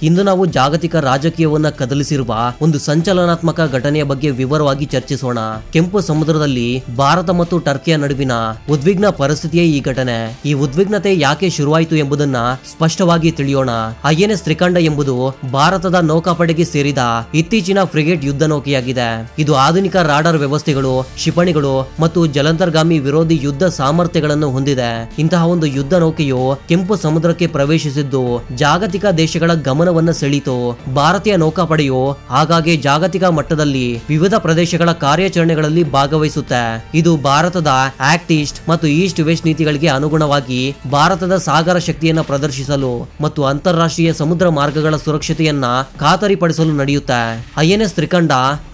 ಇಂದು ನಾವು ಜಾಗತಿಕ ರಾಜಕೀಯವನ್ನ ಕದಲಿಸಿರುವ ಒಂದು ಸಂಚಲನಾತ್ಮಕ ಘಟನೆಯ ಬಗ್ಗೆ ವಿವರವಾಗಿ ಚರ್ಚಿಸೋಣ. ಕೆಂಪು ಸಮುದ್ರದಲ್ಲಿ ಭಾರತ ಮತ್ತು ಟರ್ಕಿಯ ನಡುವಿನ ಉದ್ವಿಗ್ನ ಪರಿಸ್ಥಿತಿಯೇ ಈ ಘಟನೆ. ಈ ಉದ್ವಿಗ್ನತೆ ಯಾಕೆ ಶುರುವಾಯಿತು ಎಂಬುದನ್ನ ಸ್ಪಷ್ಟವಾಗಿ ತಿಳಿಯೋಣ. ಐಎನ್ಎಸ್ ತ್ರಿಕಂಡ ಎಂಬುದು ಭಾರತದ ನೌಕಾಪಡೆಗೆ ಸೇರಿದ ಇತ್ತೀಚಿನ ಫ್ರಿಗೇಟ್ ಯುದ್ಧ ನೌಕೆಯಾಗಿದೆ. ಇದು ಆಧುನಿಕ ರಾಡಾರ್ ವ್ಯವಸ್ಥೆಗಳು, ಕ್ಷಿಪಣಿಗಳು ಮತ್ತು ಜಲಾಂತರ್ಗಾಮಿ ವಿರೋಧಿ ಯುದ್ಧ ಸಾಮರ್ಥ್ಯಗಳನ್ನು ಹೊಂದಿದೆ. ಇಂತಹ ಒಂದು ಯುದ್ಧ ನೌಕೆಯು ಕೆಂಪು ಸಮುದ್ರಕ್ಕೆ ಪ್ರವೇಶಿಸಿದ್ದು ಜಾಗತಿಕ ದೇಶಗಳ ಗಮನವನ್ನು ಸೆಳೀತು. ಭಾರತೀಯ ನೌಕಾಪಡೆಯು ಆಗಾಗ್ಗೆ ಜಾಗತಿಕ ಮಟ್ಟದಲ್ಲಿ ವಿವಿಧ ಪ್ರದೇಶಗಳ ಕಾರ್ಯಾಚರಣೆಗಳಲ್ಲಿ ಭಾಗವಹಿಸುತ್ತೆ. ಇದು ಭಾರತದ ಆಕ್ಟ್ ಈಸ್ಟ್ ಮತ್ತು ಈಸ್ಟ್ ವೆಸ್ಟ್ ನೀತಿಗಳಿಗೆ ಅನುಗುಣವಾಗಿ ಭಾರತದ ಸಾಗರ ಶಕ್ತಿಯನ್ನ ಪ್ರದರ್ಶಿಸಲು ಮತ್ತು ಅಂತಾರಾಷ್ಟ್ರೀಯ ಸಮುದ್ರ ಮಾರ್ಗಗಳ ಸುರಕ್ಷತೆಯನ್ನ ಖಾತರಿಪಡಿಸಲು ನಡೆಯುತ್ತೆ. ಐಎನ್ಎಸ್ ತ್ರಿಕಂಡ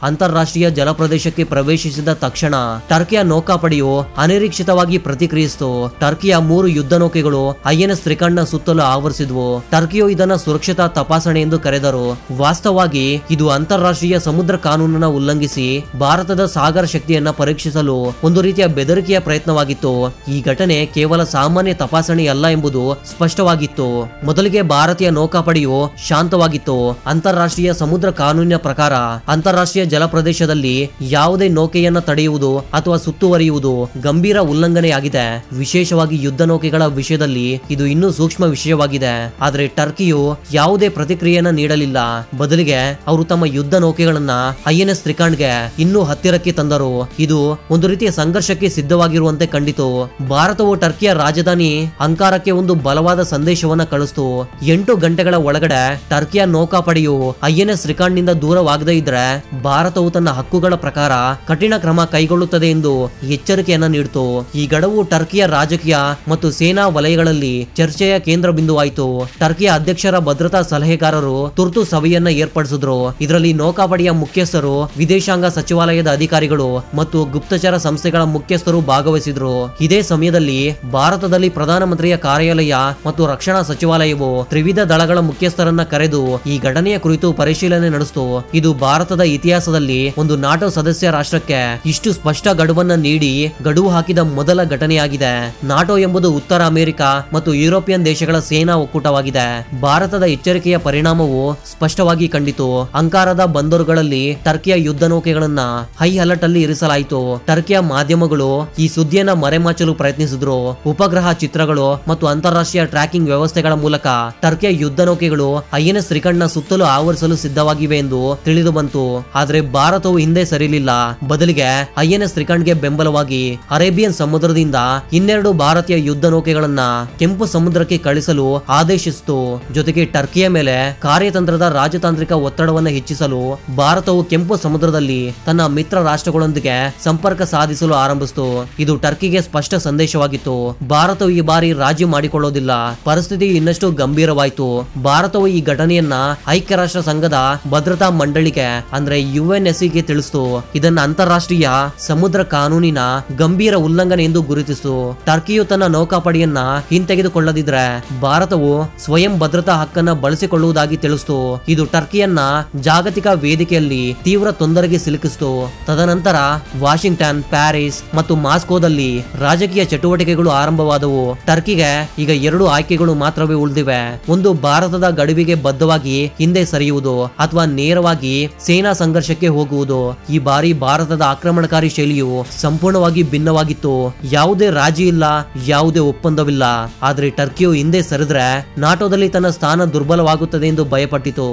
ಅಂತಾರಾಷ್ಟ್ರೀಯ ಜಲಪ್ರದೇಶಕ್ಕೆ ಪ್ರವೇಶಿಸಿದ ತಕ್ಷಣ ಟರ್ಕಿಯ ನೌಕಾಪಡೆಯು ಅನಿರೀಕ್ಷಿತವಾಗಿ ಪ್ರತಿಕ್ರಿಯಿಸಿತು. ಟರ್ಕಿಯ 3 ಯುದ್ಧ ನೌಕೆಗಳು ಐಎನ್ಎಸ್ ತ್ರಿಕಂಡ ಸುತ್ತಲೂ ಆವರಿಸಿದ್ವು. ಟರ್ಕಿಯು ಇದನ್ನ ಸುರಕ್ಷತಾ ತಪಾಸಣೆ ಎಂದು ಕರೆದರು. ವಾಸ್ತವವಾಗಿ ಇದು ಅಂತಾರಾಷ್ಟ್ರೀಯ ಸಮುದ್ರ ಕಾನೂನನ್ನ ಉಲ್ಲಂಘಿಸಿ ಭಾರತದ ಸಾಗರ ಶಕ್ತಿಯನ್ನ ಪರೀಕ್ಷಿಸಲು ಒಂದು ರೀತಿಯ ಬೆದರಿಕೆಯ ಪ್ರಯತ್ನವಾಗಿತ್ತು. ಈ ಘಟನೆ ಕೇವಲ ಸಾಮಾನ್ಯ ತಪಾಸಣೆಯಲ್ಲ ಎಂಬುದು ಸ್ಪಷ್ಟವಾಗಿತ್ತು. ಮೊದಲಿಗೆ ಭಾರತೀಯ ನೌಕಾಪಡೆಯು ಶಾಂತವಾಗಿತ್ತು. ಅಂತಾರಾಷ್ಟ್ರೀಯ ಸಮುದ್ರ ಕಾನೂನಿನ ಪ್ರಕಾರ ಅಂತಾರಾಷ್ಟ್ರೀಯ ಜಲಪ್ರದೇಶದಲ್ಲಿ ಯಾವುದೇ ನೌಕೆಯನ್ನ ತಡೆಯುವುದು ಅಥವಾ ಸುತ್ತುವರಿಯುವುದು ಗಂಭೀರ ಉಲ್ಲಂಘನೆಯಾಗಿದೆ. ವಿಶೇಷವಾಗಿ ಯುದ್ಧ ನೌಕೆಗಳ ವಿಷಯದಲ್ಲಿ ಇದು ಇನ್ನೂ ಸೂಕ್ಷ್ಮ ವಿಷಯವಾಗಿದೆ. ಆದರೆ ಟರ್ಕಿಯು ಯಾವುದೇ ಪ್ರತಿಕ್ರಿಯೆಯನ್ನ ನೀಡಲಿಲ್ಲ. ಬದಲಿಗೆ ಅವರು ತಮ್ಮ ಯುದ್ಧ ನೌಕೆಗಳನ್ನ ಐಎನ್ಎಸ್ ತ್ರಿಕಂಡ್ಗೆ ಇನ್ನೂ ಹತ್ತಿರಕ್ಕೆ ತಂದರು. ಇದು ಒಂದು ರೀತಿಯ ಸಂಘರ್ಷಕ್ಕೆ ಸಿದ್ಧವಾಗಿರುವಂತೆ ಕಂಡಿತು. ಭಾರತವು ಟರ್ಕಿಯ ರಾಜಧಾನಿ ಅಂಕಾರಕ್ಕೆ ಒಂದು ಬಲವಾದ ಸಂದೇಶವನ್ನ ಕಳಿಸಿತು. 8 ಗಂಟೆಗಳ ಒಳಗಡೆ ಟರ್ಕಿಯ ನೌಕಾಪಡೆಯು ಐಎನ್ಎಸ್ ತ್ರಿಕಂಡ್ ನಿಂದ ದೂರವಾಗದೇ ಇದ್ರೆ ಭಾರತವು ತನ್ನ ಹಕ್ಕುಗಳ ಪ್ರಕಾರ ಕಠಿಣ ಕ್ರಮ ಕೈಗೊಳ್ಳುತ್ತದೆ ಎಂದು ಎಚ್ಚರಿಕೆಯನ್ನ ನೀಡಿತು. ಈ ಗಡುವು ಟರ್ಕಿಯ ರಾಜಕೀಯ ಮತ್ತು ಸೇನಾ ವಲಯಗಳಲ್ಲಿ ಚರ್ಚೆಯ ಕೇಂದ್ರ ಬಿಂದುವಾಯಿತು. ಟರ್ಕಿಯ ಅಧ್ಯಕ್ಷರ ಭದ್ರತಾ ಸಲಹೆಗಾರರು ತುರ್ತು ಸಭೆಯನ್ನ ಏರ್ಪಡಿಸಿದ್ರು. ಇದರಲ್ಲಿ ನೌಕಾಪಡೆಯ ಮುಖ್ಯಸ್ಥರು, ವಿದೇಶಾಂಗ ಸಚಿವಾಲಯದ ಅಧಿಕಾರಿಗಳು ಮತ್ತು ಗುಪ್ತಚರ ಸಂಸ್ಥೆಗಳ ಮುಖ್ಯಸ್ಥರು ಭಾಗವಹಿಸಿದ್ರು. ಇದೇ ಸಮಯದಲ್ಲಿ ಭಾರತದಲ್ಲಿ ಪ್ರಧಾನಮಂತ್ರಿಯ ಕಾರ್ಯಾಲಯ ಮತ್ತು ರಕ್ಷಣಾ ಸಚಿವಾಲಯವು ತ್ರಿವಿಧ ದಳಗಳ ಮುಖ್ಯಸ್ಥರನ್ನ ಕರೆದು ಈ ಘಟನೆಯ ಕುರಿತು ಪರಿಶೀಲನೆ ನಡೆಸಿತು. ಇದು ಭಾರತದ ಇತಿಹಾಸದಲ್ಲಿ ಒಂದು ನಾಟೋ ಸದಸ್ಯ ರಾಷ್ಟ್ರಕ್ಕೆ ಇಷ್ಟು ಸ್ಪಷ್ಟ ಗಡುವನ್ನ ನೀಡಿ ಗಡುವು ಹಾಕಿದ ಮೊದಲ ಘಟನೆಯಾಗಿದೆ. ನಾಟೋ ಎಂಬುದು ಉತ್ತರ ಅಮೆರಿಕ ಮತ್ತು ಯುರೋಪಿಯನ್ ದೇಶಗಳ ಸೇನಾ ಒಕ್ಕೂಟವಾಗಿದೆ. ಭಾರತದ ಎಚ್ಚರಿಕೆಯ ಪರಿಣಾಮವು ಸ್ಪಷ್ಟವಾಗಿ ಕಂಡಿತು. ಅಂಕಾರದ ಬಂದರುಗಳಲ್ಲಿ ಟರ್ಕಿಯ ಯುದ್ಧ ನೌಕೆಗಳನ್ನ ಹೈ ಅಲರ್ಟ್ ಅಲ್ಲಿ ಇರಿಸಲಾಯಿತು. ಟರ್ಕಿಯ ಮಾಧ್ಯಮಗಳು ಈ ಸುದ್ದಿಯನ್ನ ಮರೆಮಾಚಲು ಪ್ರಯತ್ನಿಸಿದ್ರು. ಉಪಗ್ರಹ ಚಿತ್ರಗಳು ಮತ್ತು ಅಂತಾರಾಷ್ಟ್ರೀಯ ಟ್ರ್ಯಾಕಿಂಗ್ ವ್ಯವಸ್ಥೆಗಳ ಮೂಲಕ ಟರ್ಕಿಯ ಯುದ್ಧ ನೌಕೆಗಳು ಐಎನ್ಎಸ್ ತ್ರಿಕಂಡ್ನ ಸುತ್ತಲೂ ಆವರಿಸಲು ಸಿದ್ಧವಾಗಿವೆ ಎಂದು ತಿಳಿದು ಬಂತು. ಆದರೆ ಭಾರತವು ಹಿಂದೆ ಸರಿಲಿಲ್ಲ. ಬದಲಿಗೆ ಐಎನ್ಎಸ್ ತ್ರಿಕಂಡ್ಗೆ ಬೆಂಬಲವಾಗಿ ಅರೇಬಿಯನ್ ಸಮುದ್ರದಿಂದ 12 ಭಾರತೀಯ ಯುದ್ಧ ನೌಕೆಗಳನ್ನ ಕೆಂಪು ಸಮುದ್ರಕ್ಕೆ ಕಳಿಸಲು ಆದೇಶಿಸಿತು. ಜೊತೆಗೆ ಟರ್ಕಿಯ ಮೇಲೆ ಕಾರ್ಯತಂತ್ರದ ರಾಜತಾಂತ್ರಿಕ ಒತ್ತಡವನ್ನು ಹೆಚ್ಚಿಸಲು ಭಾರತವು ಕೆಂಪು ಸಮುದ್ರದಲ್ಲಿ ತನ್ನ ಮಿತ್ರ ರಾಷ್ಟ್ರಗಳೊಂದಿಗೆ ಸಂಪರ್ಕ ಸಾಧಿಸಲು ಆರಂಭಿಸಿತು. ಇದು ಟರ್ಕಿಗೆ ಸ್ಪಷ್ಟ ಸಂದೇಶವಾಗಿತ್ತು. ಭಾರತವು ಈ ಬಾರಿ ರಾಜಿ ಮಾಡಿಕೊಳ್ಳೋದಿಲ್ಲ. ಪರಿಸ್ಥಿತಿ ಇನ್ನಷ್ಟು ಗಂಭೀರವಾಯಿತು. ಭಾರತವು ಈ ಘಟನೆಯನ್ನ ಐಕ್ಯ ರಾಷ್ಟ್ರ ಸಂಘದ ಭದ್ರತಾ ಮಂಡಳಿಗೆ ಅಂದ್ರೆ ಯುಎನ್ಎಸ್ಸಿಗೆ ತಿಳಿಸಿತು. ಇದನ್ನ ಅಂತಾರಾಷ್ಟ್ರೀಯ ಸಮುದ್ರ ಕಾನೂನಿನ ಗಂಭೀರ ಉಲ್ಲಂಘನೆ ಎಂದು ಗುರುತಿಸಿತು. ಟರ್ಕಿಯು ತನ್ನ ನೌಕಾಪಡೆಯನ್ನ ಹಿಂತೆಗೆದುಕೊಳ್ಳದಿದ್ರೆ ಭಾರತವು ಸ್ವಯಂ ಭದ್ರತಾ ಹಕ್ಕನ್ನ ಬಳಸಿಕೊಳ್ಳುವುದಾಗಿ ತಿಳಿಸಿತು. ಇದು ಟರ್ಕಿಯನ್ನ ಜಾಗತಿಕ ವೇದಿಕೆಯಲ್ಲಿ ತೀವ್ರ ತೊಂದರೆಗೆ ಸಿಲುಕಿಸಿತು. ತದನಂತರ ವಾಷಿಂಗ್ಟನ್, ಪ್ಯಾರಿಸ್ ಮತ್ತು ಮಾಸ್ಕೋದಲ್ಲಿ ರಾಜಕೀಯ ಚಟುವಟಿಕೆಗಳು ಆರಂಭವಾದವು. ಟರ್ಕಿಗೆ ಈಗ 2 ಆಯ್ಕೆಗಳು ಮಾತ್ರವೇ ಉಳಿದಿವೆ. ಒಂದು ಭಾರತದ ಗಡುವಿಗೆ ಬದ್ಧವಾಗಿ ಹಿಂದೆ ಸರಿಯುವುದು ಅಥವಾ ನೇರವಾಗಿ ಸೇನಾ ಸಂಘರ್ಷಕ್ಕೆ ಹೋಗುವುದು. ಈ ಬಾರಿ ಭಾರತದ ಆಕ್ರಮಣಕಾರಿ ಶೈಲಿಯು ಸಂಪೂರ್ಣವಾಗಿ ಭಿನ್ನವಾಗಿತ್ತು. ಯಾವುದೇ ರಾಜಿ ಇಲ್ಲ, ಯಾವುದೇ ಒಪ್ಪಂದವಿಲ್ಲ. ಆದ್ರೆ ಟರ್ಕಿಯು ಹಿಂದೆ ಸರಿದ್ರೆ ನಾಟೋದಲ್ಲಿ ತನ್ನ ಸ್ಥಾನ ದುರ್ಬಲವಾಗುತ್ತದೆ ಎಂದು ಭಯಪಟ್ಟಿತು.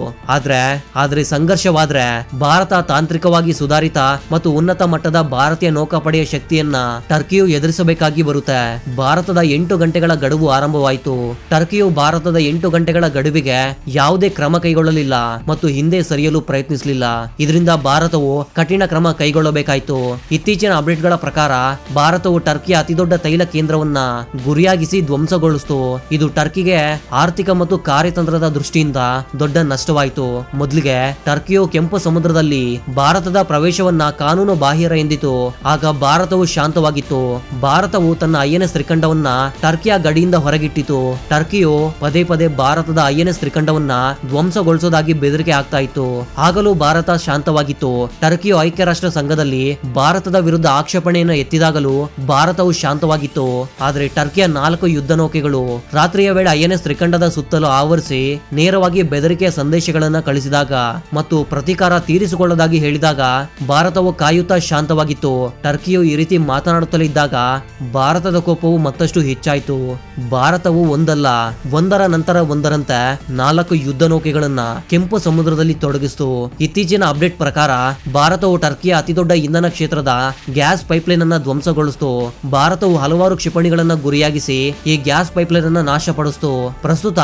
ಆದ್ರೆ ಸಂಘರ್ಷವಾದ್ರೆ ಭಾರತ ತಾಂತ್ರಿಕವಾಗಿ ಸುಧಾರಿತ ಮತ್ತು ಉನ್ನತ ಮಟ್ಟದ ಭಾರತೀಯ ನೌಕಾಪಡೆಯ ಶಕ್ತಿಯನ್ನ ಟರ್ಕಿಯು ಎದುರಿಸಬೇಕಾಗಿ ಬರುತ್ತೆ. ಭಾರತದ 8 ಗಂಟೆಗಳ ಗಡುವು ಆರಂಭವಾಯಿತು. ಟರ್ಕಿಯು ಭಾರತದ 8 ಗಂಟೆಗಳ ಗಡುವಿಗೆ ಯಾವುದೇ ಕ್ರಮ ಕೈಗೊಳ್ಳಲಿಲ್ಲ ಮತ್ತು ಹಿಂದೆ ಸರಿಯಲು ಪ್ರಯತ್ನಿಸಲಿಲ್ಲ. ಇದರಿಂದ ಭಾರತವು ಕಠಿಣ ಕ್ರಮ ಕೈಗೊಳ್ಳಬೇಕಾಯಿತು. ಇತ್ತೀಚಿನ ಅಪ್ಡೇಟ್ಗಳ ಪ್ರಕಾರ ಭಾರತವು ಟರ್ಕಿಯ ಅತಿದೊಡ್ಡ ತೈಲ ಕೇಂದ್ರವನ್ನ ಗುರಿಯಾಗಿಸಿ ಧ್ವಂಸಗೊಳಿಸಿತು. ಇದು ಟರ್ಕಿಗೆ ಆರ್ಥಿಕ ಮತ್ತು ಕಾರ್ಯತಂತ್ರದ ದೃಷ್ಟಿಯಿಂದ ದೊಡ್ಡ ನಷ್ಟವಾಯಿತು. ಮೊದಲಿಗೆ ಟರ್ಕಿಯು ಕೆಂಪು ಸಮುದ್ರದಲ್ಲಿ ಭಾರತದ ಪ್ರವೇಶವನ್ನ ಕಾನೂನು ಬಾಹಿರ ಎಂದಿತು. ಆಗ ಭಾರತವು ಶಾಂತವಾಗಿತ್ತು. ಭಾರತವು ತನ್ನ ಐಎನ್ಎಸ್ ತ್ರಿಕಂಡವನ್ನ ಟರ್ಕಿಯ ಗಡಿಯಿಂದ ಹೊರಗಿಟ್ಟಿತು. ಟರ್ಕಿಯು ಪದೇ ಪದೇ ಭಾರತದ ಐಎನ್ಎಸ್ ತ್ರಿಕಂಡವನ್ನ ಧ್ವಂಸಗೊಳಿಸೋದಾಗಿ ಬೆದರಿಕೆ ಆಗ್ತಾ ಇತ್ತು. ಆಗಲೂ ಭಾರತ ಶಾಂತವಾಗಿತ್ತು. ಟರ್ಕಿಯು ಐಕ್ಯ ರಾಷ್ಟ್ರ ಸಂಘದಲ್ಲಿ ಭಾರತದ ವಿರುದ್ಧ ಆಕ್ಷೇಪಣೆಯನ್ನು ಎತ್ತಿದಾಗಲೂ ಭಾರತವು ಶಾಂತವಾಗಿತ್ತು. ಆದರೆ ಟರ್ಕಿಯ 4 ಯುದ್ಧ ನೌಕೆಗಳು ರಾತ್ರಿಯ ವೇಳೆ ಐಎನ್ಎಸ್ ತ್ರಿಕಂಡದ ಸುತ್ತಲೂ ಆವರಿಸಿ ನೇರವಾಗಿ ಬೆದರಿಕೆಯ ಸಂದೇಶಗಳನ್ನ ಕಳಿಸಿದಾಗ ಮತ್ತು ಪ್ರತೀಕಾರ ತೀರಿಸಿಕೊಳ್ಳೋದಾಗಿ ಹೇಳಿದಾಗ ಭಾರತವು ಕಾಯುತ್ತಾ ಶಾಂತವಾಗಿತ್ತು. ಟರ್ಕಿಯು ಈ ರೀತಿ ಮಾತನಾಡುತ್ತಲೇ ಇದ್ದಾಗ ಭಾರತದ ಕೋಪವು ಮತ್ತಷ್ಟು ಹೆಚ್ಚಾಯಿತು. ಭಾರತವು ಒಂದರ ನಂತರ ಒಂದರಂತೆ 4 ಯುದ್ಧ ನೌಕೆಗಳನ್ನ ಕೆಂಪು ಸಮುದ್ರದಲ್ಲಿ ತೊಡಗಿಸಿತು. ಇತ್ತೀಚಿನ ಅಪ್ಡೇಟ್ ಪ್ರಕಾರ ಭಾರತವು ಟರ್ಕಿಯ ಅತಿದೊಡ್ಡ ಇಂಧನ ಕ್ಷೇತ್ರದ ಗ್ಯಾಸ್ ಪೈಪ್ಲೈನ್ ಅನ್ನ ಧ್ವಂಸಗೊಳಿಸಿತು. ಭಾರತವು ಹಲವಾರು ಕ್ಷಿಪಣಿಗಳನ್ನ ಗುರಿಯಾಗಿಸಿ ಈ ಗ್ಯಾಸ್ ಪೈಪ್ಲೈನ್ ಅನ್ನ ನಾಶಪಡಿಸಿತು. ಪ್ರಸ್ತುತ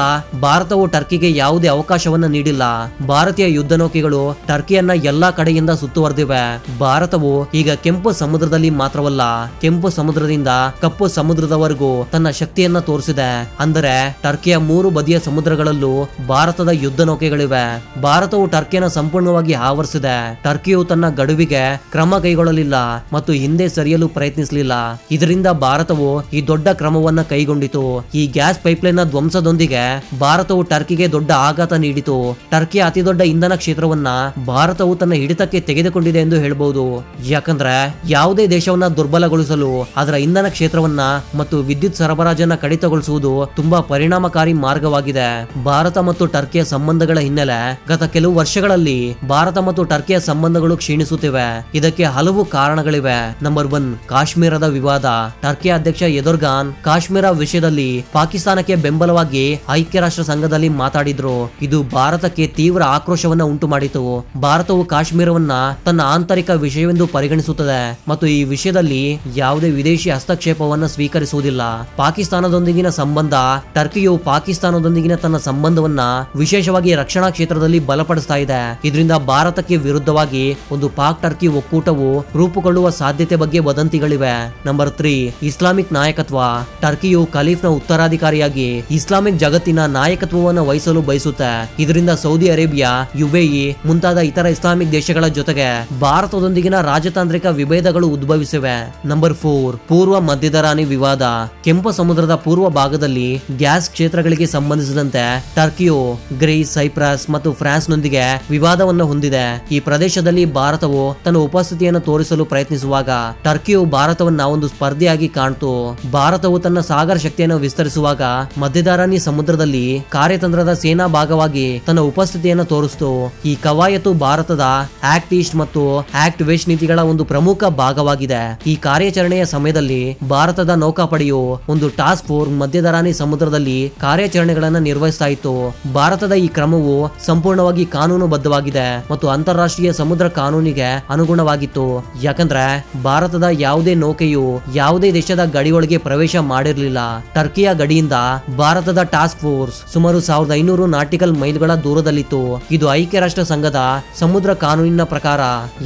ಭಾರತವು ಟರ್ಕಿಗೆ ಯಾವುದೇ ಅವಕಾಶವನ್ನ ನೀಡಿಲ್ಲ. ಭಾರತೀಯ ಯುದ್ಧ ನೌಕೆಗಳು ಟರ್ಕಿಯನ್ನ ಎಲ್ಲಾ ಕಡೆಯಿಂದ ಸುತ್ತುವರೆದಿವೆ. ಭಾರತವು ಈಗ ಕೆಂಪು ಸಮುದ್ರದಲ್ಲಿ ಮಾತ್ರವಲ್ಲ, ಕೆಂಪು ಸಮುದ್ರದಿಂದ ಕಪ್ಪು ಸಮುದ್ರದವರೆಗೂ ತನ್ನ ಶಕ್ತಿಯನ್ನ ತೋರಿಸಿದೆ. ಅಂದರೆ ಟರ್ಕಿಯ 3 ಬದಿಯ ಸಮುದ್ರಗಳಲ್ಲೂ ಭಾರತದ ಯುದ್ಧ ನೌಕೆಗಳಿವೆ. ಭಾರತವು ಟರ್ಕಿಯನ್ನು ಸಂಪೂರ್ಣವಾಗಿ ಆವರಿಸಿದೆ. ಟರ್ಕಿಯು ತನ್ನ ಗಡುವಿಗೆ ಕ್ರಮ ಕೈಗೊಳ್ಳಲಿಲ್ಲ ಮತ್ತು ಹಿಂದೆ ಸರಿಯಲು ಪ್ರಯತ್ನಿಸಲಿಲ್ಲ. ಇದರಿಂದ ಭಾರತವು ಈ ದೊಡ್ಡ ಕ್ರಮವನ್ನ ಕೈಗೊಂಡಿತು. ಈ ಗ್ಯಾಸ್ ಪೈಪ್ಲೈನ್ ನ ಧ್ವಂಸದೊಂದಿಗೆ ಭಾರತವು ಟರ್ಕಿಗೆ ದೊಡ್ಡ ಆಘಾತ ನೀಡಿತು. ಟರ್ಕಿಯ ಅತಿ ದೊಡ್ಡ ಇಂಧನ ಕ್ಷೇತ್ರವನ್ನ ಭಾರತವು ತನ್ನ ಹಿಡಿತಕ್ಕೆ ತೆಗೆದುಕೊಂಡಿದೆ ಎಂದು ಹೇಳಬಹುದು. ಯಾಕಂದ್ರೆ ಯಾವುದೇ ದೇಶವನ್ನ ದುರ್ಬಲಗೊಳಿಸಲು ಅದರ ಇಂಧನ ಕ್ಷೇತ್ರವನ್ನ ಮತ್ತು ವಿದ್ಯುತ್ ಸರಬರಾಜನ್ನ ಕಡಿತಗೊಳಿಸುವುದು ತುಂಬಾ ಪರಿಣಾಮಕಾರಿ ಮಾರ್ಗವಾಗಿದೆ. ಭಾರತ ಮತ್ತು ಟರ್ಕಿಯ ಸಂಬಂಧಗಳ ಹಿನ್ನೆಲೆ ಗತ ಕೆಲವು ವರ್ಷಗಳಲ್ಲಿ ಭಾರತ ಮತ್ತು ಟರ್ಕಿಯ ಸಂಬಂಧಗಳು ಕ್ಷೀಣಿಸುತ್ತಿವೆ. ಇದಕ್ಕೆ ಹಲವು ಕಾರಣಗಳಿವೆ. ನಂಬರ್ 1, ಕಾಶ್ಮೀರದ ವಿವಾದ. ಟರ್ಕಿಯ ಅಧ್ಯಕ್ಷ ಎರ್ಡೋಗಾನ್ ಕಾಶ್ಮೀರ ವಿಷಯದಲ್ಲಿ ಪಾಕಿಸ್ತಾನಕ್ಕೆ ಬೆಂಬಲವಾಗಿ ಐಕ್ಯ ರಾಷ್ಟ್ರ ಸಂಘದಲ್ಲಿ ಮಾತಾಡಿದ್ರು. ಇದು ಭಾರತಕ್ಕೆ ತೀವ್ರ ಆಕ್ರೋಶವನ್ನ ಉಂಟು ಮಾಡಿತು. ಭಾರತವು ಕಾಶ್ಮೀರವನ್ನ ತನ್ನ ಆಂತರಿಕ ವಿಷಯವೆಂದು ಪರಿಗಣಿಸುತ್ತದೆ ಮತ್ತು ಈ ವಿಷಯದಲ್ಲಿ ಯಾವುದೇ ವಿದೇಶಿ ಹಸ್ತಕ್ಷೇಪವನ್ನು ಸ್ವೀಕರಿಸುವುದಿಲ್ಲ. ಪಾಕಿಸ್ತಾನದೊಂದಿಗಿನ ಸಂಬಂಧ. ಟರ್ಕಿಯು ಪಾಕಿಸ್ತಾನದೊಂದಿಗಿನ ತನ್ನ ಸಂಬಂಧವನ್ನ ವಿಶೇಷವಾಗಿ ರಕ್ಷಣಾ ಕ್ಷೇತ್ರದಲ್ಲಿ ಬಲಪಡಿಸ್ತಾ ಇದೆ. ಇದರಿಂದ ಭಾರತಕ್ಕೆ ವಿರುದ್ಧವಾಗಿ ಒಂದು ಪಾಕ್ ಟರ್ಕಿ ಒಕ್ಕೂಟವು ರೂಪುಗೊಳ್ಳುವ ಸಾಧ್ಯತೆ ಬಗ್ಗೆ ವದಂತಿಗಳಿವೆ. ನಂಬರ್ 3, ಇಸ್ಲಾಮಿಕ್ ನಾಯಕತ್ವ. ಟರ್ಕಿಯು ಖಲೀಫ್ನ ಉತ್ತರಾಧಿಕಾರಿಯಾಗಿ ಇಸ್ಲಾಮಿಕ್ ಜಗತ್ತಿನ ನಾಯಕತ್ವವನ್ನು ವಹಿಸಲು ಬಯಸುತ್ತೆ. ಇದರಿಂದ ಸೌದಿ ಅರೇಬಿಯಾ, ಯುಎಇ ಮುಂತಾದ ಇತರ ಇಸ್ಲಾಮಿಕ್ ದೇಶಗಳ ಜೊತೆಗೆ ಭಾರತದೊಂದಿಗಿನ ರಾಜತಾಂತ್ರಿಕ ವಿಭೇದಗಳು ಉದ್ಭವಿಸಿವೆ. ನಂಬರ್ 4, ಪೂರ್ವ ಮಧ್ಯಧರಾನಿ ವಿವಾದ. ಕೆಂಪು ಸಮುದ್ರದ ಪೂರ್ವ ಭಾಗದಲ್ಲಿ ಗ್ಯಾಸ್ ಕ್ಷೇತ್ರಗಳಿಗೆ ಸಂಬಂಧಿಸಿದಂತೆ ಟರ್ಕಿಯು ಗ್ರೀಸ್, ಸೈಪ್ರಸ್ ಮತ್ತು ಫ್ರಾನ್ಸ್ನೊಂದಿಗೆ ವಿವಾದವನ್ನು ಹೊಂದಿದೆ. ಈ ಪ್ರದೇಶದಲ್ಲಿ ಭಾರತವು ತನ್ನ ಉಪಸ್ಥಿತಿಯನ್ನು ತೋರಿಸಲು ಪ್ರಯತ್ನಿಸುವಾಗ ಟರ್ಕಿಯು ಭಾರತವನ್ನ ಒಂದು ಸ್ಪರ್ಧೆಯಾಗಿ ಕಾಣ್ತು. ಭಾರತವು ತನ್ನ ಸಾಗರ ಶಕ್ತಿಯನ್ನು ವಿಸ್ತರಿಸುವಾಗ ಮಧ್ಯಧರಾನಿ ಸಮುದ್ರದಲ್ಲಿ ಕಾರ್ಯತಂತ್ರದ ಸೇನಾ ಭಾಗವಾಗಿ ತನ್ನ ಉಪಸ್ಥಿತಿಯನ್ನು ತೋರಿಸಿತು. ಈ ಕವಾಯತು ಭಾರತದ ಆಕ್ಟ್ ಈಸ್ಟ್ ಮತ್ತು ಆಕ್ಟ್ ವೆಸ್ಟ್ ನೀತಿಗಳ ಒಂದು ಪ್ರಮುಖ ಭಾಗವಾಗಿದೆ. ಈ ಕಾರ್ಯಾಚರಣೆಯ ಸಮಯದಲ್ಲಿ ಭಾರತದ ನೌಕಾಪಡೆಯು ಒಂದು ಟಾಸ್ಕ್ ಫೋರ್ಸ್ ಮಧ್ಯಧರಾನಿ ಸಮುದ್ರದಲ್ಲಿ ಕಾರ್ಯಾಚರಣೆಗಳನ್ನು ನಿರ್ವಹಿಸ್ತಾ ಇತ್ತು. ಭಾರತದ ಈ ಕ್ರಮವು ಸಂಪೂರ್ಣವಾಗಿ ಕಾನೂನುಬದ್ಧವಾಗಿದೆ ಮತ್ತು ಅಂತಾರಾಷ್ಟ್ರೀಯ ಸಮುದ್ರ ಕಾನೂನಿಗೆ ಅನುಗುಣವಾಗಿತ್ತು. ಯಾಕಂದ್ರೆ ಭಾರತದ ಯಾವುದೇ ನೌಕೆಯು ಯಾವುದೇ ದೇಶದ ಗಡಿಯೊಳಗೆ ಪ್ರವೇಶ ಮಾಡಿರಲಿಲ್ಲ. ಟರ್ಕಿಯ ಗಡಿಯಿಂದ ಭಾರತದ ಟಾಸ್ಕ್ ಫೋರ್ಸ್ ಸುಮಾರು 1500 ನಾಟಿಕಲ್ ಮೈಲ್ಗಳ ದೂರದಲ್ಲಿತ್ತು. ಇದು ಐಕ್ಯ ರಾಷ್ಟ್ರ ಸಂಘದ ಸಮುದ್ರ ಕಾನೂನಿನ ಪ್ರಕಾರ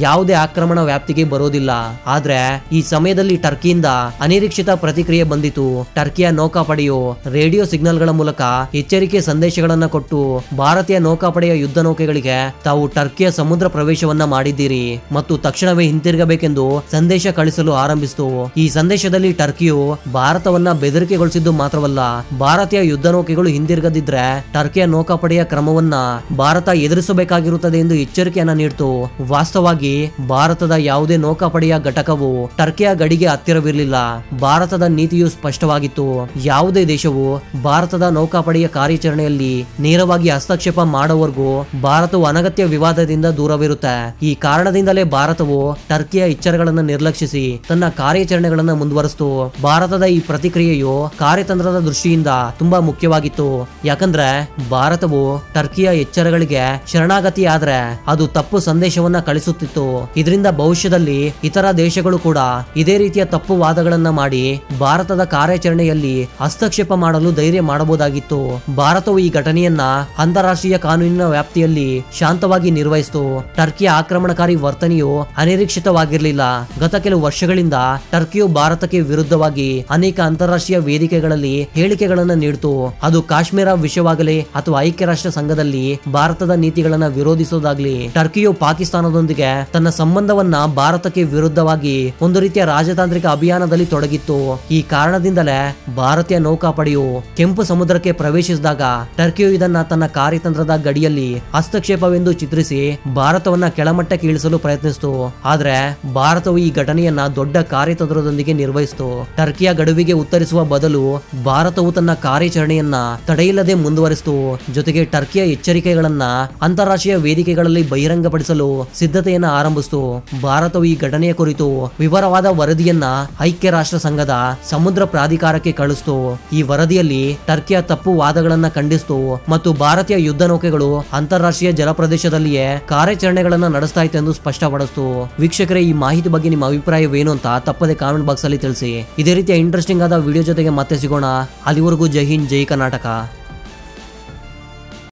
ಯಾವುದೇ ಆಕ್ರಮಣ ವ್ಯಾಪ್ತಿಗೆ ಬರೋದಿಲ್ಲ. ಆದ್ರೆ ಈ ಸಮಯದಲ್ಲಿ ಟರ್ಕಿಯಿಂದ ಅನಿರೀಕ್ಷಿತ ಪ್ರತಿಕ್ರಿಯೆ ಬಂದಿತು. ಟರ್ಕಿಯ ನೌಕಾಪಡೆಯು ರೇಡಿಯೋ ಸಿಗ್ನಲ್ಗಳ ಮೂಲಕ ಎಚ್ಚರಿಕೆ ಸಂದೇಶಗಳನ್ನ ಕೊಟ್ಟು ಭಾರತೀಯ ನೌಕಾಪಡೆಯ ಯುದ್ಧ ನೌಕೆಗಳಿಗೆ ತಾವು ಟರ್ಕಿಯ ಸಮುದ್ರ ಪ್ರವೇಶವನ್ನ ಮಾಡಿದ್ದೀರಿ ಮತ್ತು ತಕ್ಷಣವೇ ಹಿಂತಿರುಗಬೇಕೆಂದು ಸಂದೇಶ ಕಳಿಸಲು ಆರಂಭಿಸಿತು. ಈ ಸಂದೇಶದಲ್ಲಿ ಟರ್ಕಿಯು ಭಾರತವನ್ನ ಬೆದರಿಕೆಗೊಳಿಸಿದ್ದು ಮಾತ್ರವಲ್ಲ, ಭಾರತೀಯ ಯುದ್ಧ ನೌಕೆಗಳು ಹಿಂದಿರುಗದಿದ್ರೆ ಟರ್ಕಿಯ ನೌಕಾಪಡೆಯ ಕ್ರಮವನ್ನ ಭಾರತ ಎದುರಿಸಬೇಕಾಗಿರುತ್ತದೆ ಎಂದು ಎಚ್ಚರಿಕೆಯನ್ನ ನೀಡಿತು. ವಾಸ್ತವವಾಗಿ ಭಾರತದ ಯಾವುದೇ ನೌಕಾಪಡೆಯ ಘಟಕವು ಟರ್ಕಿಯ ಗಡಿಗೆ ಹತ್ತಿರವಿರಲಿಲ್ಲ. ಭಾರತದ ನೀತಿಯು ಸ್ಪಷ್ಟವಾಗಿತ್ತು. ಯಾವುದೇ ದೇಶವು ಭಾರತದ ನೌಕಾಪಡೆಯ ಕಾರ್ಯಾಚರಣೆಯಲ್ಲಿ ನೇರವಾಗಿ ಹಸ್ತಕ್ಷೇಪ ಮಾಡುವವರೆಗೂ ಭಾರತವು ಅನಗತ್ಯ ವಿವಾದದಿಂದ ದೂರವಿರುತ್ತೆ. ಈ ಕಾರಣದಿಂದಲೇ ಭಾರತವು ಟರ್ಕಿಯ ಎಚ್ಚರಗಳನ್ನು ನಿರ್ಲಕ್ಷಿಸಿ ತನ್ನ ಕಾರ್ಯಾಚರಣೆಗಳನ್ನು ಮುಂದುವರಿಸಿತು. ಭಾರತದ ಈ ಪ್ರತಿಕ್ರಿಯೆಯು ಕಾರ್ಯತಂತ್ರದ ದೃಷ್ಟಿಯಿಂದ ತುಂಬಾ ಮುಖ್ಯವಾಗಿತ್ತು. ಯಾಕಂದ್ರೆ ಭಾರತವು ಟರ್ಕಿಯ ಎಚ್ಚರಗಳಿಗೆ ಶರಣಾಗತಿಯಾದ್ರೆ ಅದು ತಪ್ಪು ಸಂದೇಶವನ್ನ ಕಳಿಸುತ್ತಿತ್ತು. ಇದರಿಂದ ಭವಿಷ್ಯದಲ್ಲಿ ಇತರ ದೇಶಗಳು ಕೂಡ ಇದೇ ರೀತಿಯ ತಪ್ಪು ವಾದಗಳನ್ನ ಮಾಡಿ ಭಾರತದ ಕಾರ್ಯಾಚರಣೆಯಲ್ಲಿ ಹಸ್ತಕ್ಷೇಪ ಮಾಡಲು ಧೈರ್ಯ ಮಾಡಬಹುದಾಗಿತ್ತು. ಭಾರತವು ಈ ಘಟನೆಯನ್ನ ಅಂತಾರಾಷ್ಟ್ರೀಯ ಕಾನೂನಿನ ವ್ಯಾಪ್ತಿಯಲ್ಲಿ ಶಾಂತವಾಗಿ ನಿರ್ವಹಿಸಿತು. ಟರ್ಕಿಯ ಆಕ್ರಮಣಕಾರಿ ವರ್ತನೆಯು ಅನಿರೀಕ್ಷಿತವಾಗಿರಲಿಲ್ಲ. ಗತ ಕೆಲವು ವರ್ಷಗಳಿಂದ ಟರ್ಕಿಯು ಭಾರತಕ್ಕೆ ವಿರುದ್ಧವಾಗಿ ಅನೇಕ ಅಂತಾರಾಷ್ಟ್ರೀಯ ವೇದಿಕೆಗಳಲ್ಲಿ ಹೇಳಿಕೆಗಳನ್ನು ನೀಡಿತು. ಅದು ಕಾಶ್ಮೀರ ವಿಷಯವಾಗಲಿ ಅಥವಾ ಐಕ್ಯ ರಾಷ್ಟ್ರ ಸಂಘದಲ್ಲಿ ಭಾರತದ ನೀತಿಗಳನ್ನ ವಿರೋಧಿಸುವುದಾಗ್ಲಿ. ಟರ್ಕಿಯು ಪಾಕಿಸ್ತಾನದೊಂದಿಗೆ ತನ್ನ ಸಂಬಂಧವನ್ನ ಭಾರತಕ್ಕೆ ವಿರುದ್ಧವಾಗಿ ಒಂದು ರೀತಿಯ ರಾಜತಾಂತ್ರಿಕ ಅಭಿಯಾನದಲ್ಲಿ ತೊಡಗಿತ್ತು. ಈ ಕಾರಣದಿಂದಲೇ ಭಾರತೀಯ ನೌಕಾಪಡೆಯು ಕೆಂಪು ಸಮುದ್ರಕ್ಕೆ ಪ್ರವೇಶಿಸಿದಾಗ ಟರ್ಕಿಯು ಇದನ್ನ ತನ್ನ ಕಾರ್ಯತಂತ್ರದ ಗಡಿಯಲ್ಲಿ ಹಸ್ತಕ್ಷೇಪವೆಂದು ಚಿತ್ರಿಸಿ ಭಾರತವನ್ನ ಕೆಳಮಟ್ಟಕ್ಕೆ ಇಳಿಸಲು ಪ್ರಯತ್ನಿಸಿತು. ಆದ್ರೆ ಭಾರತವು ಈ ಘಟನೆಯನ್ನ ದೊಡ್ಡ ಕಾರ್ಯತಂತ್ರದೊಂದಿಗೆ ನಿರ್ವಹಿಸಿತು. ಟರ್ಕಿಯ ಗಡುವಿಗೆ ಉತ್ತರಿಸುವ ಬದಲು ಭಾರತವು ತನ್ನ ಕಾರ್ಯಾಚರಣೆಯನ್ನ ತಡೆಯಿಲ್ಲದೆ ಮುಂದುವರಿಸಿತು. ಜೊತೆಗೆ ಟರ್ಕಿಯ ಎಚ್ಚರಿಕೆಗಳನ್ನ ಅಂತಾರಾಷ್ಟ್ರೀಯ ವೇದಿಕೆಗಳಲ್ಲಿ ಬಹಿರಂಗಪಡಿಸಲು ಸಿದ್ಧತೆಯನ್ನ ಆರಂಭಿಸಿತು. ಭಾರತವು ಈ ಘಟನೆಯ ಕುರಿತು ವಿವರವಾದ ವರದಿಯನ್ನ ಐಕ್ಯ ರಾಷ್ಟ್ರ ಸಂಘದ ಸಮುದ್ರ ಪ್ರಾಧಿಕಾರಕ್ಕೆ ಕಳಿಸಿತು. ಈ ವರದಿಯಲ್ಲಿ ಟರ್ಕಿಯ ತಪ್ಪು ವಾದಗಳನ್ನ ಖಂಡಿಸಿತು ಮತ್ತು ಭಾರತೀಯ ಯುದ್ಧ ನೌಕೆಗಳು ಅಂತಾರಾಷ್ಟ್ರೀಯ ಜಲಪ್ರದೇಶದಲ್ಲಿಯೇ ಕಾರ್ಯಾಚರಣೆಗಳನ್ನ ನಡೆಸ್ತಾ ಇತ್ತು ಎಂದು ಸ್ಪಷ್ಟಪಡಿಸಿತು. ವೀಕ್ಷಕರೇ, ಈ ಮಾಹಿತಿ ಬಗ್ಗೆ ನಿಮ್ಮ ಅಭಿಪ್ರಾಯವೇನು ಅಂತ ತಪ್ಪದೆ ಕಾಮೆಂಟ್ ಬಾಕ್ಸ್ ಅಲ್ಲಿ ತಿಳಿಸಿ. ಇದೇ ರೀತಿಯ ಇಂಟ್ರೆಸ್ಟಿಂಗ್ ಆದ ವಿಡಿಯೋ ಜೊತೆಗೆ ಮತ್ತೆ ಸಿಗೋಣ. ಅಲ್ಲಿವರೆಗೂ ಜೈ ಹಿಂದ್, ಜೈ ಕರ್ನಾಟಕ.